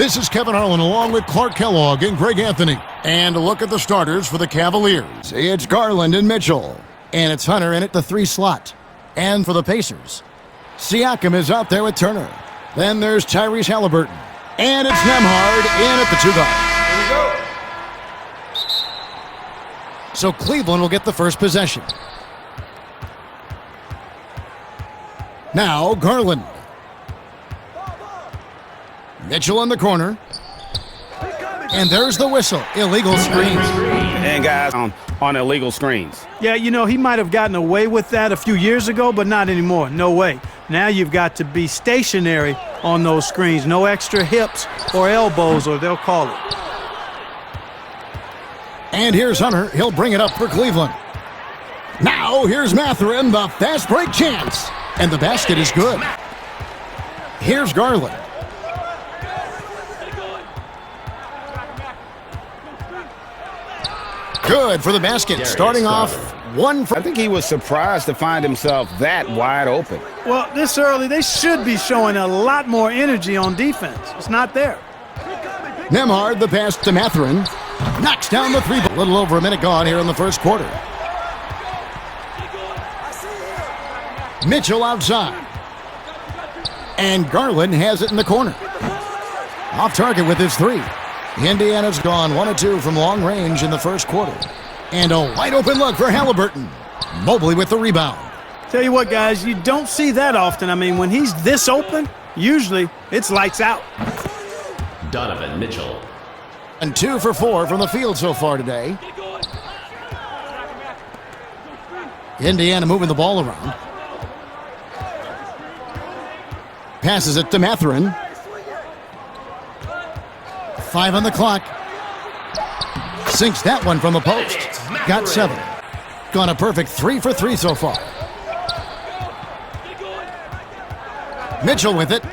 This is Kevin Harlan along with Clark Kellogg and Greg Anthony. And a look at the starters for the Cavaliers. It's Garland and Mitchell. And it's Hunter in at the 3 slot. And for the Pacers, Siakam is out there with Turner. Then there's Tyrese Haliburton. And it's Nembhard in at the 2 guard. So Cleveland will get the first possession. Now Garland. Mitchell in the corner. And there's the whistle. Illegal screen. And guys on illegal screens. Yeah, you know, he might have gotten away with that a few years ago, but not anymore. No way. Now you've got to be stationary on those screens. No extra hips or elbows, or they'll call it. And here's Hunter. He'll bring it up for Cleveland. Now here's Mathurin, the fast break chance. And the basket is good. Here's Garland. Good for the basket. Starting off 1 for... I think he was surprised to find himself that wide open. Well, this early, they should be showing a lot more energy on defense. It's not there. Nembhard, the pass to Mathurin. Knocks down the 3. A little over a minute gone here in the first quarter. Mitchell outside. And Garland has it in the corner. Off target with his 3. Indiana's gone 1 of 2 from long range in the first quarter. And a wide open look for Haliburton. Mobley with the rebound. Tell you what, guys, you don't see that often. I mean, when he's this open, usually it's lights out. Donovan Mitchell. And 2 for 4 from the field so far today. Indiana moving the ball around. Passes it to Mathurin. 5 on the clock. Sinks that one from the post. Got 7. Gone a perfect 3 for 3 so far. Mitchell with it.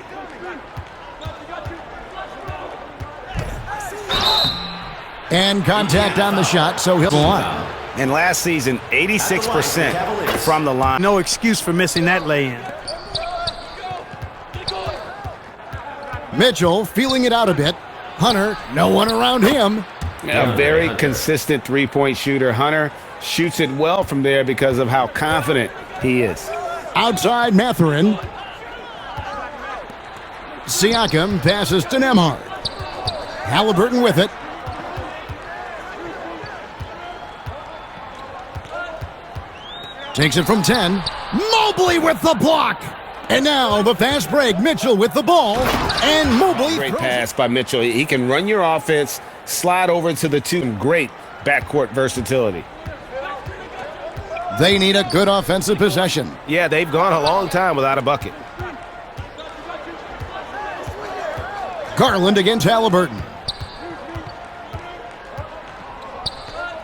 And contact on the shot, so he'll go on. And last season, 86% from the line. No excuse for missing that lay-in. Mitchell feeling it out a bit. Hunter, no one around him. A very consistent three-point shooter. Hunter shoots it well from there because of how confident he is. Outside Mathurin. Siakam passes to Nembhard. Haliburton with it. Takes it from 10. Mobley with the block. And now the fast break. Mitchell with the ball. And Mobley. Great pass by Mitchell. He can run your offense, slide over to the 2. Great backcourt versatility. They need a good offensive possession. Yeah, they've gone a long time without a bucket. Garland against Haliburton.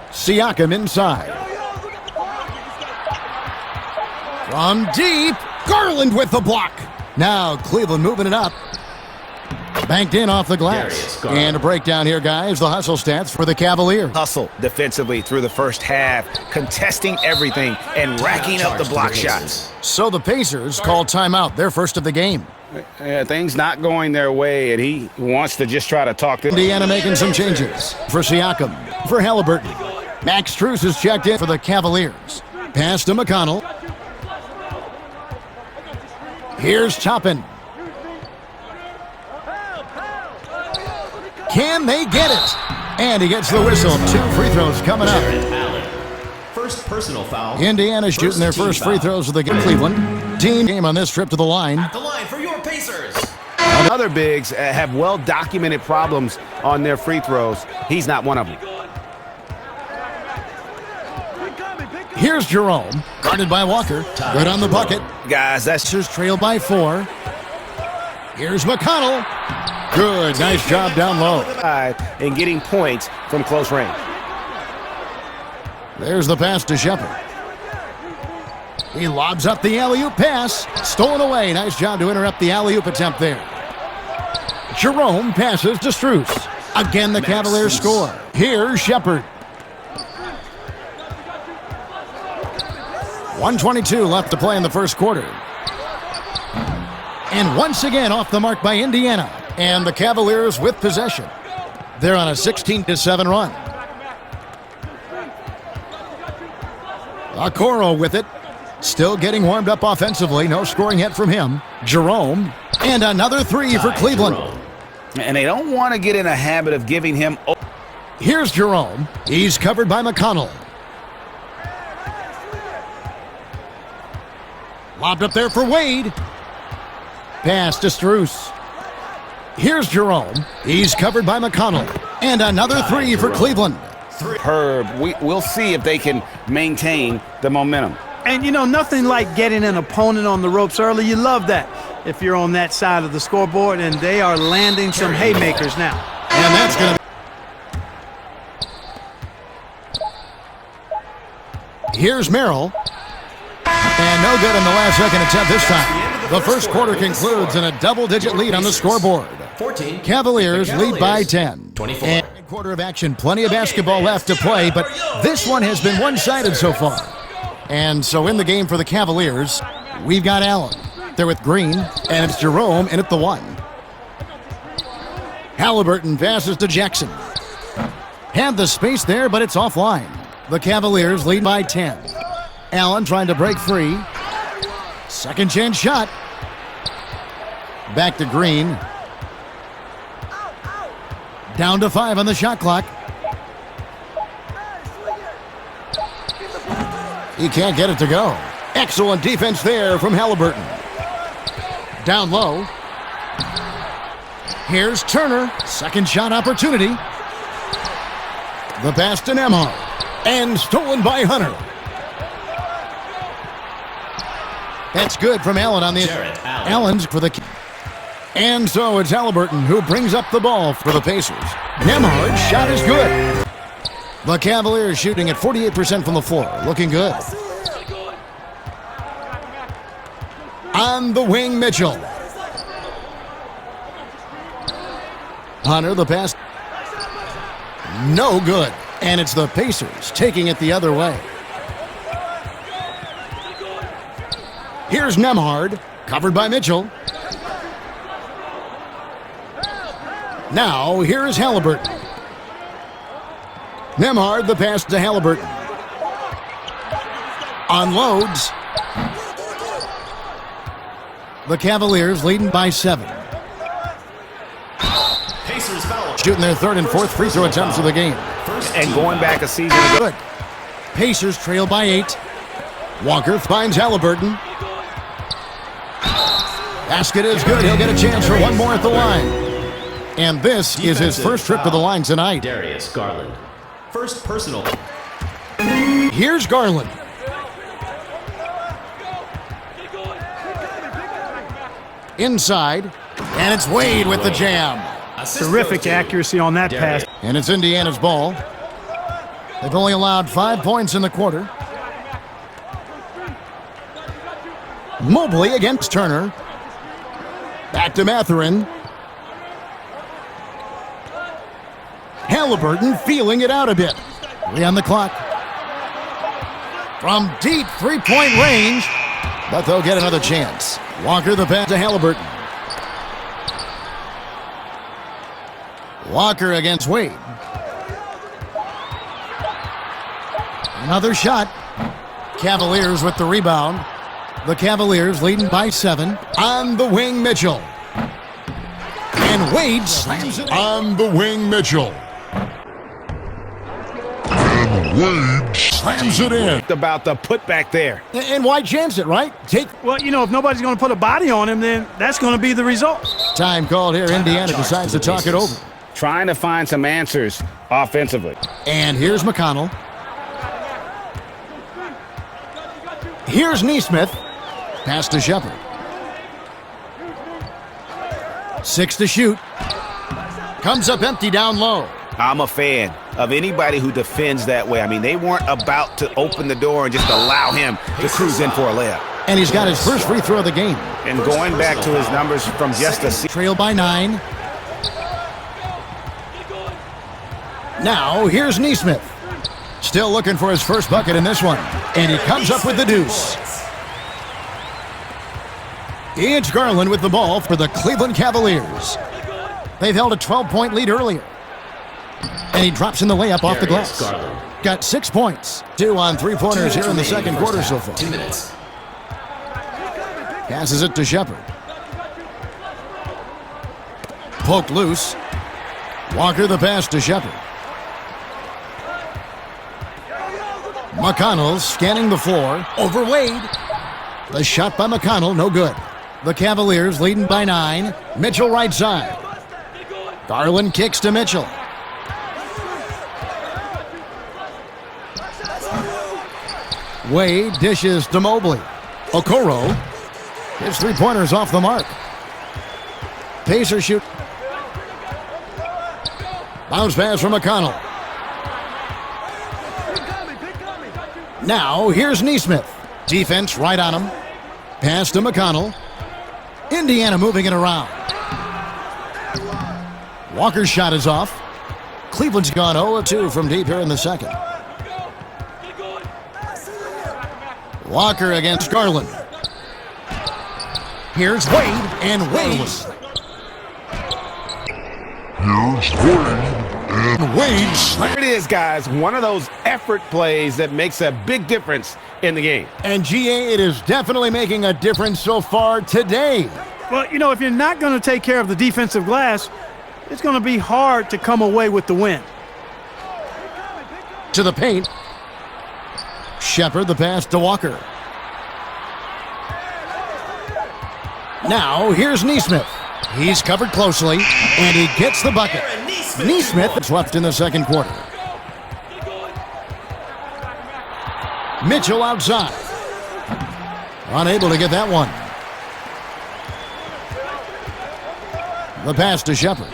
Siakam inside. From deep. Garland with the block. Now Cleveland moving it up. Banked in off the glass. And a breakdown here, guys. The hustle stats for the Cavaliers. Hustle defensively through the first half, contesting everything and racking up the block shots. So the Pacers call timeout, their first of the game. Things not going their way, and he wants to just try to talk to Indiana making some changes. For Siakam, for Haliburton. Max Strus is checked in for the Cavaliers. Pass to McConnell. Here's Toppin. Can they get it? And he gets the whistle. 2 free throws coming up. First personal foul. Indiana shooting their first free throws of the game. Cleveland. Team game on this trip to the line. At the line for your Pacers. Other bigs have well-documented problems on their free throws. He's not one of them. Here's Jerome, guarded by Walker. Good on the bucket. Guys, that's just trailed by 4. Here's McConnell. Good, nice job down low. And getting points from close range. There's the pass to Shepard. He lobs up the alley-oop pass. Stolen away. Nice job to interrupt the alley-oop attempt there. Jerome passes to Strus. Again, the Cavaliers score. Here's Shepard. 1:22 left to play in the first quarter. And once again off the mark by Indiana. And the Cavaliers with possession. They're on a 16-7 run. Okoro with it. Still getting warmed up offensively. No scoring yet from him. Jerome. And another three for Cleveland. Jerome. And they don't want to get in a habit of giving him... Here's Jerome. He's covered by McConnell. Lobbed up there for Wade. Pass to Strus. Here's Jerome. He's covered by McConnell. And another three for Cleveland. Herb, we'll see if they can maintain the momentum. And, you know, nothing like getting an opponent on the ropes early. You love that if you're on that side of the scoreboard, and they are landing some haymakers now. And that's going to... Here's Merrill. And no good in the last second attempt this time. The first quarter concludes in a double-digit lead on the scoreboard. 14. Cavaliers lead by 10. 24. And a quarter of action, plenty of basketball left to play, but this one has been one-sided so far. And so in the game for the Cavaliers, we've got Allen. They're with Green, and it's Jerome in at the 1. Haliburton passes to Jackson. Had the space there, but it's offline. The Cavaliers lead by 10. Allen trying to break free. Second chance shot. Back to Green. Down to 5 on the shot clock. He can't get it to go. Excellent defense there from Haliburton. Down low. Here's Turner. Second shot opportunity. The pass to Nembhard. And stolen by Hunter. That's good from Allen on the... Allen's for the... And so it's Haliburton who brings up the ball for the Pacers. Nembhard's shot is good. The Cavaliers shooting at 48% from the floor. Looking good. On the wing, Mitchell. Hunter, the pass. No good. And it's the Pacers taking it the other way. Here's Nembhard, covered by Mitchell. Now, here's Haliburton. Nembhard, the pass to Haliburton. Unloads. The Cavaliers leading by 7. Pacers foul. Shooting their third and fourth free throw attempts of the game. And going back a season ago. Good. Pacers trail by 8. Walker finds Haliburton. Basket is good. He'll get a chance for one more at the line. And this is his first trip to the line tonight. Darius Garland. First personal. Here's Garland. Inside. And it's Wade with the jam. Terrific accuracy on that pass. And it's Indiana's ball. They've only allowed 5 points in the quarter. Mobley against Turner. Back to Mathurin. Haliburton feeling it out a bit. 3 on the clock. From deep three-point range, but they'll get another chance. Walker the pass to Haliburton. Walker against Wade. Another shot. Cavaliers with the rebound. The Cavaliers leading by 7. On the wing, Mitchell. And Wade slams it on the wing, Mitchell. And Wade slams it in. About the putback there. And why chance it, right? Well, you know, if nobody's going to put a body on him, then that's going to be the result. Time called here. Indiana decides to talk it over. Trying to find some answers offensively. And here's McConnell. Here's Nesmith. Pass to Shepard. 6 to shoot. Comes up empty down low. I'm a fan of anybody who defends that way. I mean, they weren't about to open the door and just allow him to cruise in for a layup. And he's got his first free throw of the game. And going back to his numbers from just a season. Trail by 9. Now, here's Nesmith. Still looking for his first bucket in this one. And he comes up with the deuce. It's Garland with the ball for the Cleveland Cavaliers. They've held a 12-point lead earlier. And he drops in the layup off the glass. Garland. Got 6 points. 2 on three-pointers here in the second quarter so far. 2 minutes. Passes it to Shepard. Poked loose. Walker the pass to Shepard. McConnell scanning the floor. Over Wade. The shot by McConnell, no good. The Cavaliers leading by 9. Mitchell right side. Garland kicks to Mitchell. Wade dishes to Mobley. Okoro. His three-pointers off the mark. Pacers shoot. Bounce pass from McConnell. Now, here's Nesmith. Defense right on him. Pass to McConnell. Indiana moving it around. Walker's shot is off. Cleveland's gone 0-2 from deep here in the second. Walker against Garland. Here's Wade, and Wade. There it is, guys. One of those effort plays that makes a big difference in the game. And GA, it is definitely making a difference so far today. Well, you know, if you're not going to take care of the defensive glass, it's going to be hard to come away with the win. To the paint. Shepard the pass to Walker. Now, here's Nesmith. He's covered closely, and he gets the bucket. Nesmith is left in the second quarter. Mitchell outside. Unable to get that one. The pass to Shepard.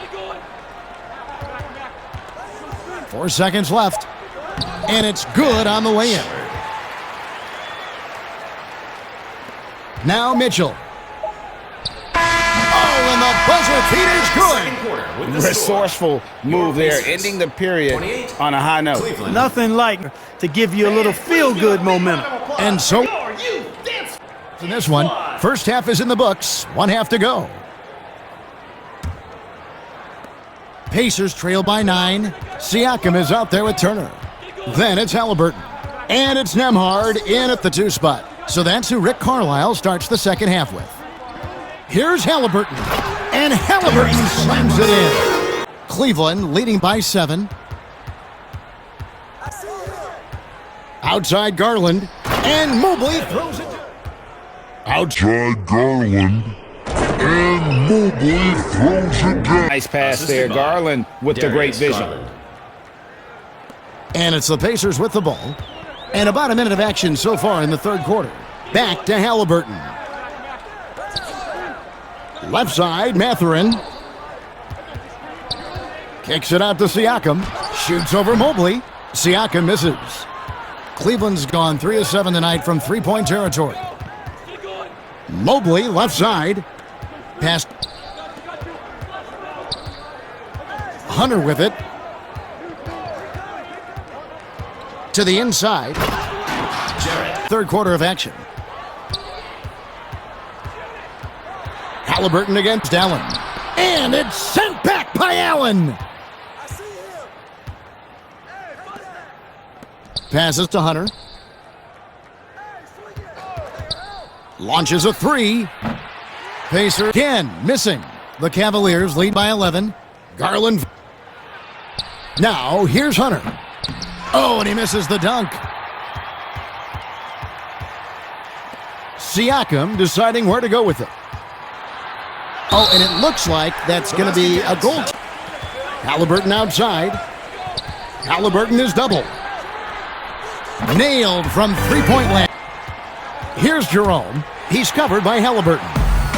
4 seconds left. And it's good on the way in. Now Mitchell. Oh, and the buzzer beater is good. Resourceful move there, ending the period on a high note. Nothing like to give you a little feel-good momentum. And so, in this one, first half is in the books. 1 half to go. Pacers trail by 9. Siakam is out there with Turner. Then it's Haliburton. And it's Nembhard in at the 2 spot. So that's who Rick Carlisle starts the second half with. Here's Haliburton. And Haliburton slams it in. Cleveland leading by 7. Outside Garland. And Mobley throws it. Outside Garland. And Mobley throws it down. Nice pass there. Garland with the great vision. Garland. And it's the Pacers with the ball. And about a minute of action so far in the third quarter. Back to Haliburton. Left side, Mathurin. Kicks it out to Siakam. Shoots over Mobley. Siakam misses. Cleveland's gone 3 of 7 tonight from three-point territory. Mobley, left side. Pass. Hunter with it. To the inside. Third quarter of action. Haliburton against Allen. And it's sent back by Allen. Passes to Hunter. Launches a 3. Pacer again missing. The Cavaliers lead by 11. Garland. Now here's Hunter. Oh, and he misses the dunk. Siakam deciding where to go with it. Oh, and it looks like that's going to be a goal. Haliburton outside. Haliburton is double. Nailed from three-point land. Here's Jerome. He's covered by Haliburton.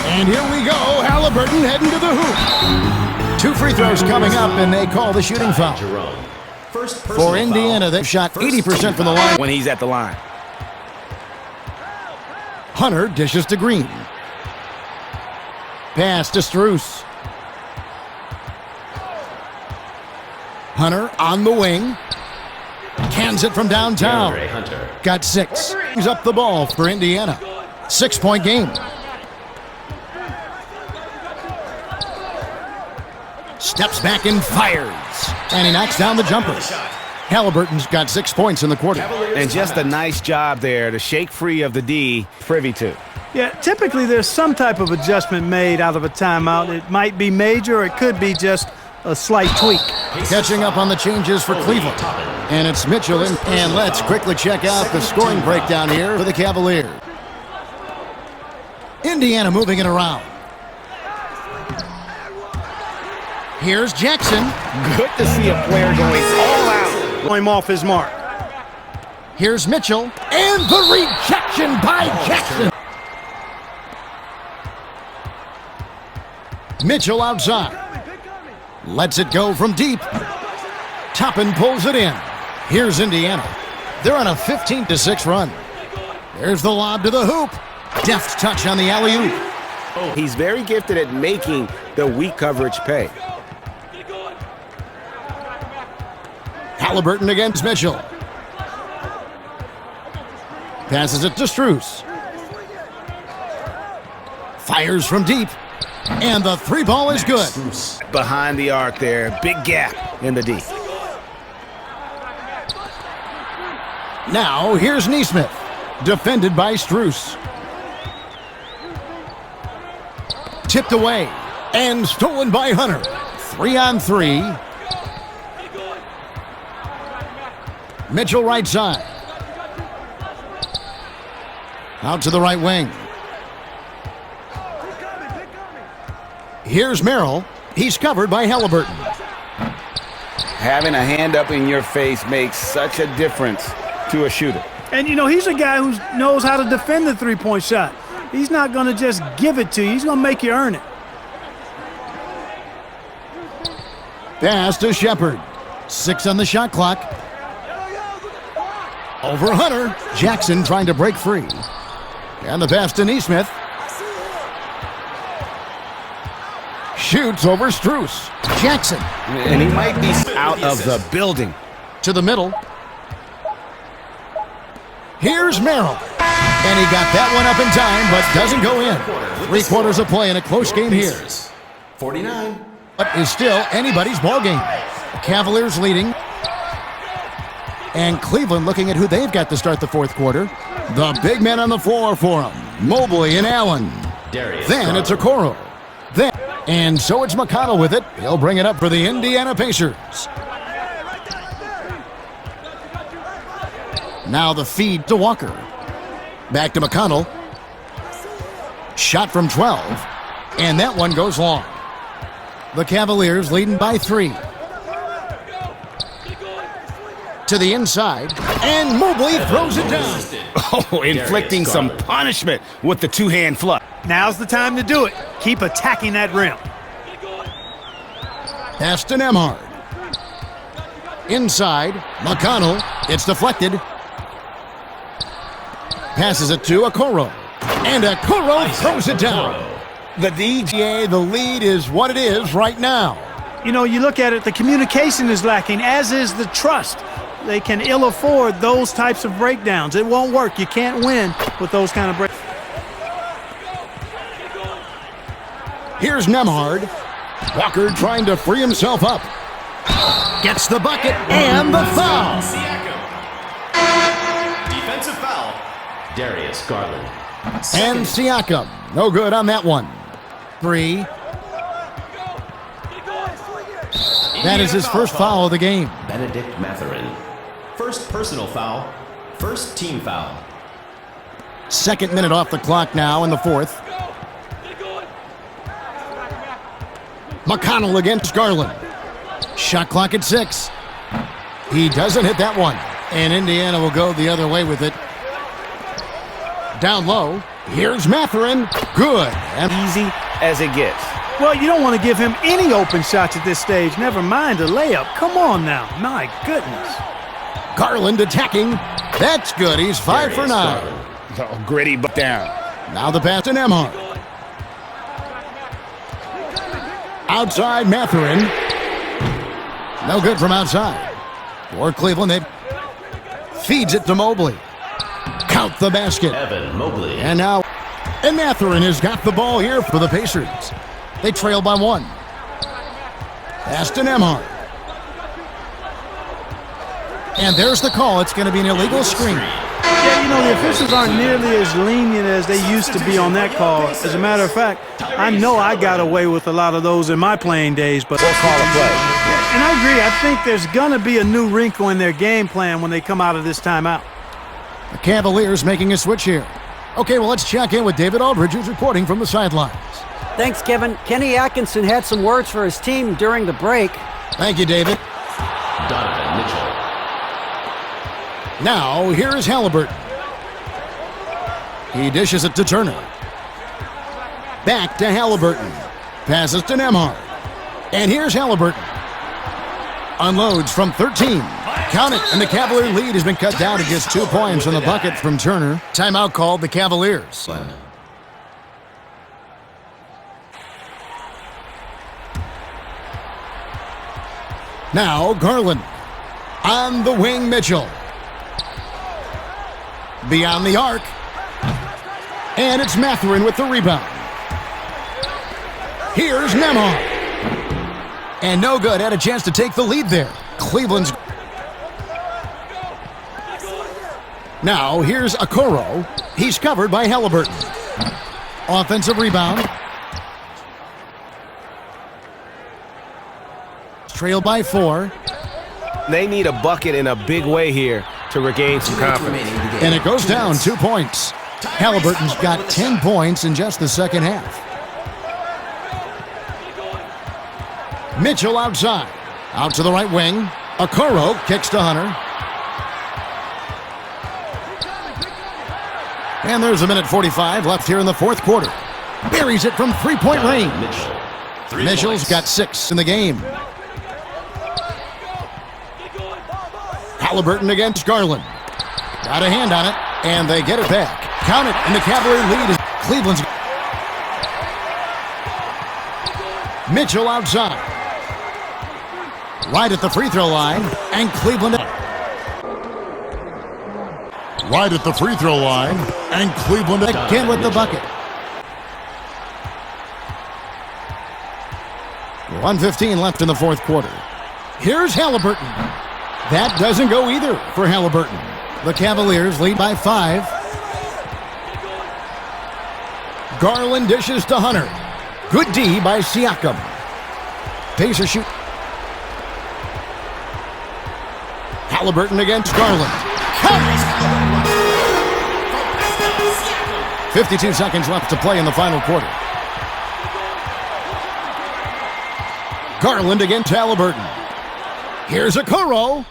And here we go. Haliburton heading to the hoop. 2 free throws coming up, and they call the shooting foul. Jerome. First personal For Indiana, they've shot 80% from the line. When he's at the line. Hunter dishes to Green. Pass to Strus. Hunter on the wing. Cans it from downtown. Hunter. Got 6. He's up the ball for Indiana. 6-point game. Steps back and fires. And he knocks down the jumper. Haliburton's got 6 points in the quarter. And just a nice job there to shake free of the D. Privy to. Yeah, typically there's some type of adjustment made out of a timeout. It might be major, or it could be just a slight tweak. Catching up on the changes for Cleveland. And it's Mitchell. And let's quickly check out the scoring breakdown here for the Cavaliers. Indiana moving it around. Here's Jackson. Good to see a player going all out. Throw him off his mark. Here's Mitchell. And the rejection by Jackson. Mitchell outside. Lets it go from deep. Toppin pulls it in. Here's Indiana. They're on a 15-6 run. There's the lob to the hoop. Deft touch on the alley-oop. He's very gifted at making the weak coverage pay. Haliburton against Mitchell. Passes it to Strus. Fires from deep. And the 3 ball is good. Behind the arc there. Big gap in the D. Now, here's Nesmith. Defended by Strus. Tipped away. And stolen by Hunter. 3-on-3. Mitchell right side. Out to the right wing. Here's Merrill. He's covered by Haliburton. Having a hand up in your face makes such a difference to a shooter. And, you know, he's a guy who knows how to defend the three-point shot. He's not going to just give it to you. He's going to make you earn it. Pass to Shepard. 6 on the shot clock. Over Hunter. Jackson trying to break free. And the pass to Nesmith. Shoots over Strus. Jackson. And he might be out of the building. To the middle. Here's Merrill. And he got that one up in time, but doesn't go in. 3 quarters of play in a close game here. 49. But is still anybody's ballgame. Cavaliers leading. And Cleveland looking at who they've got to start the 4th quarter. The big men on the floor for them. Mobley and Allen. Then it's Okoro. And so it's McConnell with it. He'll bring it up for the Indiana Pacers. Now the feed to Walker. Back to McConnell. Shot from 12. And that one goes long. The Cavaliers leading by 3. To the inside. And Mobley throws it down. Oh, inflicting some punishment with the 2-hand flush. Now's the time to do it. Keep attacking that rim. Pass to Nembhard. Inside, McConnell. It's deflected. Passes it to Okoro. And Okoro throws it down. The DGA, the lead is what it is right now. You know, you look at it, the communication is lacking, as is the trust. They can ill afford those types of breakdowns. It won't work. You can't win with those kind of breakdowns. Here's Nembhard. Walker trying to free himself up. Gets the bucket and the foul. Defensive foul. Darius Garland. And Siakam. No good on that one. 3. That is his first foul of the game. Benedict Mathurin. First personal foul. First team foul. 2nd minute off the clock now in the 4th. McConnell against Garland. Shot clock at 6. He doesn't hit that one. And Indiana will go the other way with it. Down low. Here's Mathurin. Good. And Easy as it gets. Well, you don't want to give him any open shots at this stage. Never mind a layup. Come on now. My goodness. Garland attacking. That's good. He's 5 for 9. Oh, gritty but down. Now the pass to Nembhard. Outside Mathurin. No good from outside. For Cleveland, they feeds it to Mobley. Count the basket. Evan Mobley. And now, Mathurin has got the ball here for the Pacers. They trail by 1. Aston Emhart. And there's the call. It's going to be an illegal screen. Yeah, you know, the officials aren't nearly as lenient as they used to be on that call. As a matter of fact, I know I got away with a lot of those in my playing days. But We'll call a play. And I agree. I think there's going to be a new wrinkle in their game plan when they come out of this timeout. The Cavaliers making a switch here. Okay, well, let's check in with David Aldridge, who's reporting from the sidelines. Thanks, Kevin. Kenny Atkinson had some words for his team during the break. Thank you, David. Donovan Mitchell. Now, here is Haliburton. He dishes it to Turner. Back to Haliburton. Passes to Nembhard. And here's Haliburton. Unloads from 13. Count it, and the Cavalier lead has been cut down to just 2 points on the bucket from Turner. Timeout called the Cavaliers. Now, Garland. On the wing, Mitchell. Beyond the arc. And it's Mathurin with the rebound. Here's Nembhard. And no good. Had a chance to take the lead there. Cleveland's... Now, here's Okoro. He's covered by Haliburton. Offensive rebound. Trailed by 4. They need a bucket in a big way here to regain some confidence. And it goes down 2 points. Haliburton's got 10 points in just the second half. Mitchell outside. Out to the right wing. Okoro kicks to Hunter. And there's 1:45 left here in the fourth quarter. Buries it from three-point range. Mitchell's got 6 in the game. Haliburton against Garland. Got a hand on it, and they get it back. Count it, and the Cavalier lead is Cleveland's. Mitchell outside. Right at the free throw line, and Cleveland. Right at the free throw line, and Cleveland Again with the bucket. 1:15 left in the fourth quarter. Here's Haliburton. That doesn't go either for Haliburton. The Cavaliers lead by 5. Garland dishes to Hunter. Good D by Siakam. Pacers shoot. Haliburton against Garland. 52 seconds left to play in the final quarter. Garland against Haliburton. Here's Okoro.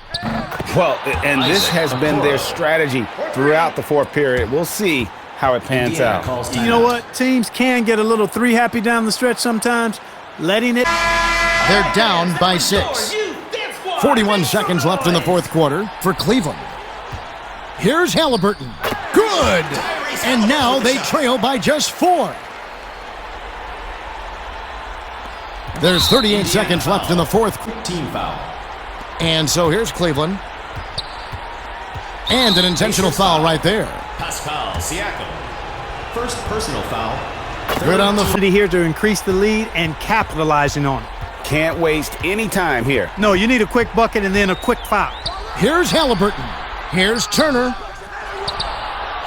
Well, and this has been their strategy throughout the fourth period. We'll see how it pans out. You know what? Teams can get a little three happy down the stretch sometimes. Letting it... They're down by 6. 41 seconds left in the fourth quarter for Cleveland. Here's Haliburton. Good! And now they trail by just 4. There's 38 seconds left in the fourth. Team foul. And so here's Cleveland. And an intentional foul right there. Pascal Siakam. First personal foul. Good on the Here to increase the lead and capitalizing on it. Can't waste any time here. No, you need a quick bucket and then a quick foul. Here's Haliburton. Here's Turner.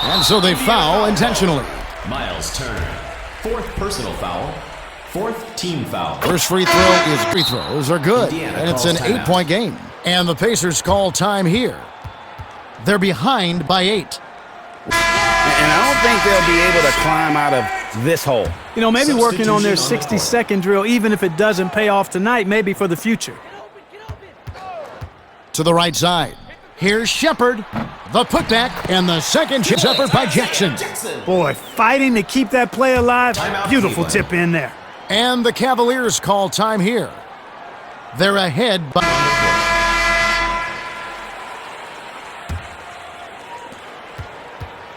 And so they foul intentionally. Miles Turner. Fourth personal foul. Fourth team foul. First free throw is free throws are good. And it's an 8-point game. And the Pacers call time here. They're behind by 8. And I don't think they'll be able to climb out of this hole. You know, maybe working on their 60-second drill, even if it doesn't pay off tonight, maybe for the future. To the right side. Here's Shepard. The putback and the second chip effort by Jackson. Boy, fighting to keep that play alive. Beautiful tip in there. And the Cavaliers call time here. They're ahead by...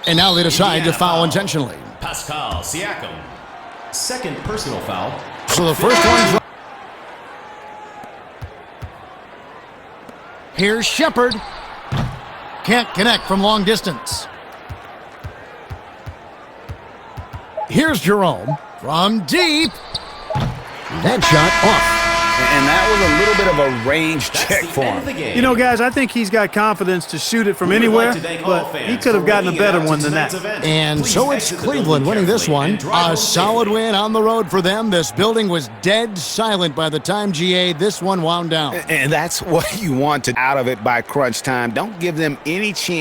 And now they decide to foul intentionally. Pascal Siakam. Second personal foul. So the first one... Here's Shepard. Can't connect from long distance. Here's Jerome from deep. That shot off. And that was a little bit of a range check for him. You know, guys, I think he's got confidence to shoot it from anywhere, but he could have gotten a better one than that. And so it's Cleveland winning this one. A solid win on the road for them. This building was dead silent by the time, GA, this one wound down. And that's what you want to out of it by crunch time. Don't give them any chance